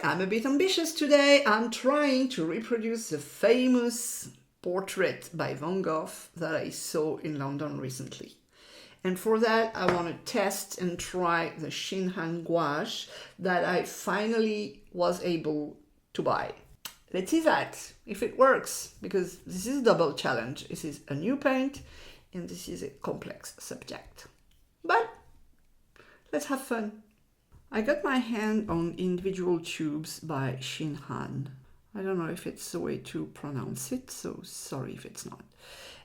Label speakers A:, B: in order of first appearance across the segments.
A: I'm a bit ambitious today. I'm trying to reproduce the famous portrait by Van Gogh that I saw in London recently. And for that, I want to test and try the Shinhan Gouache that I finally was able to buy. Let's see that, if it works, because this is a double challenge. This is a new paint, and this is a complex subject. But let's have fun. I got my hand on individual tubes by Shinhan. I don't know if it's the way to pronounce it, so sorry if it's not.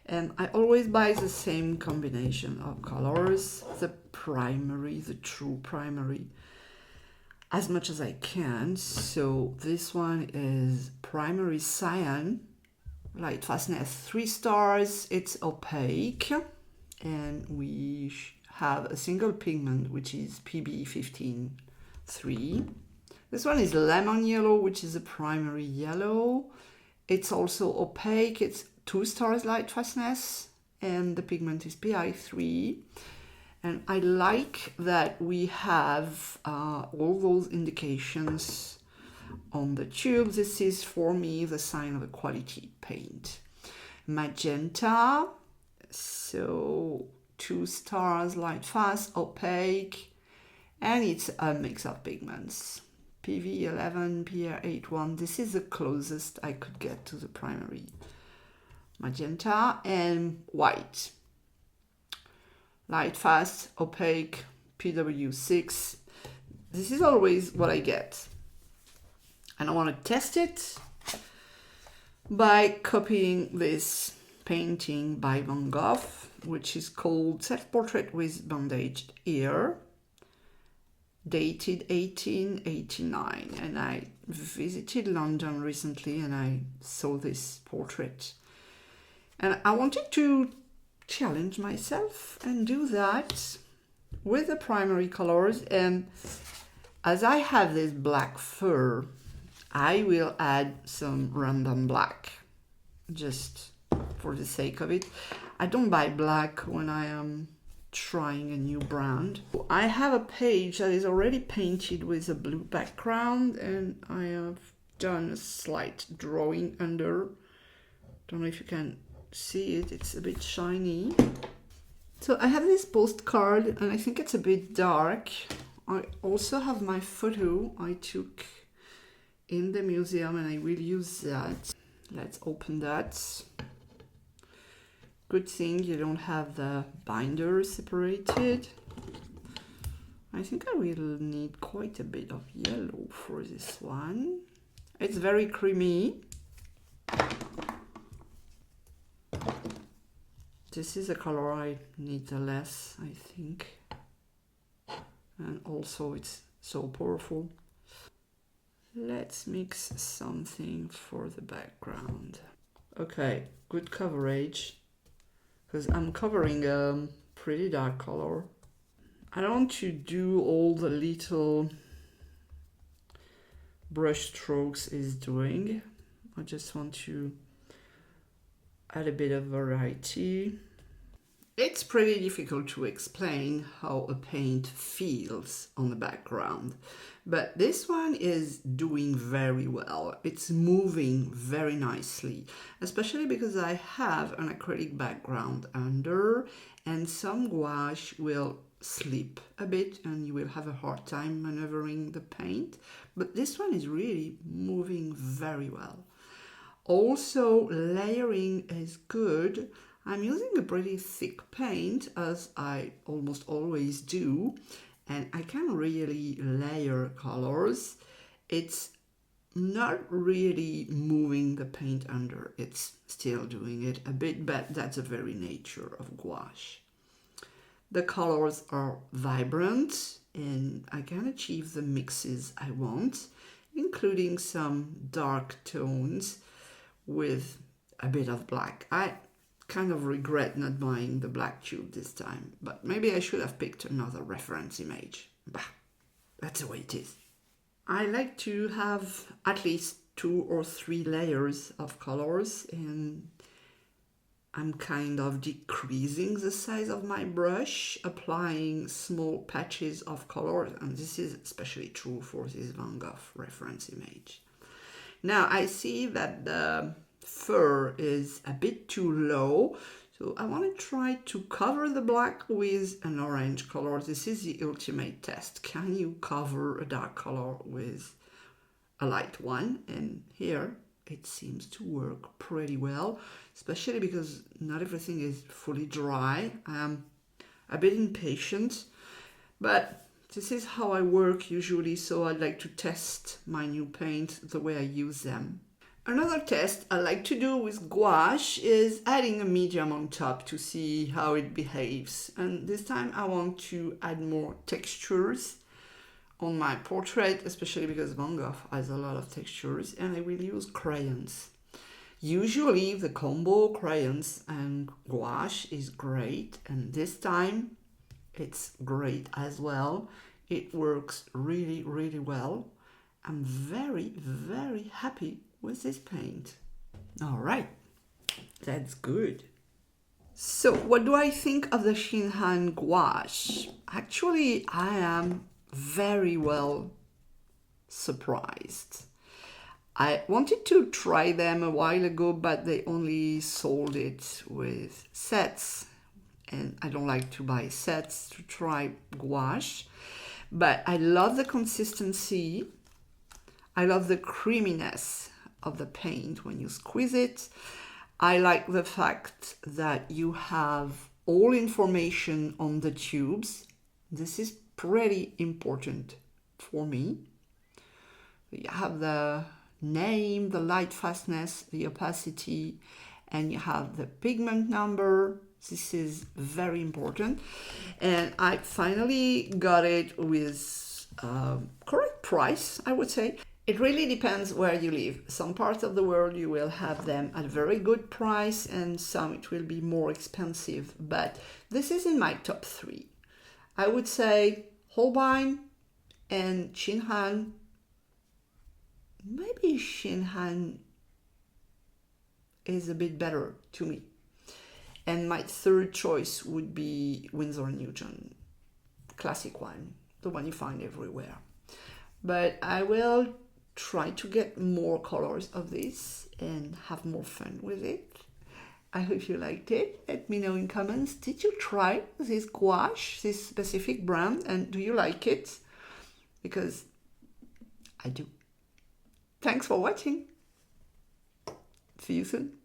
A: And I always buy the same combination of colors, the primary, the true primary, as much as I can. So this one is primary cyan, light fastness 3 stars, it's opaque, and we have a single pigment which is PB15-3. This one is lemon yellow, which is a primary yellow. It's also opaque, it's 2 stars light fastness, and the pigment is PI3. And I like that we have all those indications on the tube. This is for me the sign of a quality paint. Magenta, so 2 stars light fast, opaque, and it's a mix of pigments. PV11, PR81, this is the closest I could get to the primary. Magenta and white. Light fast, opaque, PW6. This is always what I get. And I want to test it by copying this painting by Van Gogh, which is called Self-Portrait with Bandaged Ear, dated 1889. And I visited London recently and I saw this portrait. And I wanted to challenge myself and do that with the primary colors. And as I have this black fur, I will add some random black just for the sake of it. I don't buy black when I am trying a new brand. I have a page that is already painted with a blue background, and I have done a slight drawing under. Don't know if you can see it, it's a bit shiny. So I have this postcard and I think it's a bit dark. I also have my photo I took in the museum and I will use that. Let's open that. Good thing you don't have the binder separated. I think I will need quite a bit of yellow for this one. It's very creamy. This is a color I need the less, I think. And also it's so powerful. Let's mix something for the background. Okay, good coverage, because I'm covering a pretty dark color. I don't want to do all the little brush strokes is doing. I just want to add a bit of variety. It's pretty difficult to explain how a paint feels on the background, but this one is doing very well. It's moving very nicely, especially because I have an acrylic background under, and some gouache will slip a bit and you will have a hard time maneuvering the paint, but this one is really moving very well. Also, layering is good. I'm using a pretty thick paint, as I almost always do, and I can really layer colors. It's not really moving the paint under, it's still doing it a bit, but that's the very nature of gouache. The colors are vibrant and I can achieve the mixes I want, including some dark tones with a bit of black. I kind of regret not buying the black tube this time, but maybe I should have picked another reference image. Bah, that's the way it is. I like to have at least 2 or 3 layers of colors, and I'm kind of decreasing the size of my brush, applying small patches of color, and this is especially true for this Van Gogh reference image. Now I see that the fur is a bit too low, so I want to try to cover the black with an orange color. This is the ultimate test. Can you cover a dark color with a light one? And here it seems to work pretty well, especially because not everything is fully dry. I'm a bit impatient, but this is how I work usually, so I like to test my new paint the way I use them. Another test I like to do with gouache is adding a medium on top to see how it behaves. And this time I want to add more textures on my portrait, especially because Van Gogh has a lot of textures, and I will use crayons. Usually the combo crayons and gouache is great, and this time it's great as well. It works really, really well. I'm very, very happy with this paint. All right, that's good. So what do I think of the Shinhan Gouache? Actually, I am very well surprised. I wanted to try them a while ago, but they only sold it with sets, and I don't like to buy sets to try gouache. But I love the consistency. I love the creaminess of the paint when you squeeze it. I like the fact that you have all information on the tubes. This is pretty important for me. You have the name, the light fastness, the opacity, and you have the pigment number. This is very important. And I finally got it with correct price, I would say. It really depends where you live. Some parts of the world you will have them at a very good price, and some it will be more expensive. But this is in my top 3. I would say Holbein and Shinhan. Maybe Shinhan is a bit better to me. And my third choice would be Winsor & Newton, classic one, the one you find everywhere. But I will try to get more colors of this and have more fun with it. I hope you liked it. Let me know in comments. Did you try this gouache, this specific brand, and do you like it? Because I do. Thanks for watching. See you soon.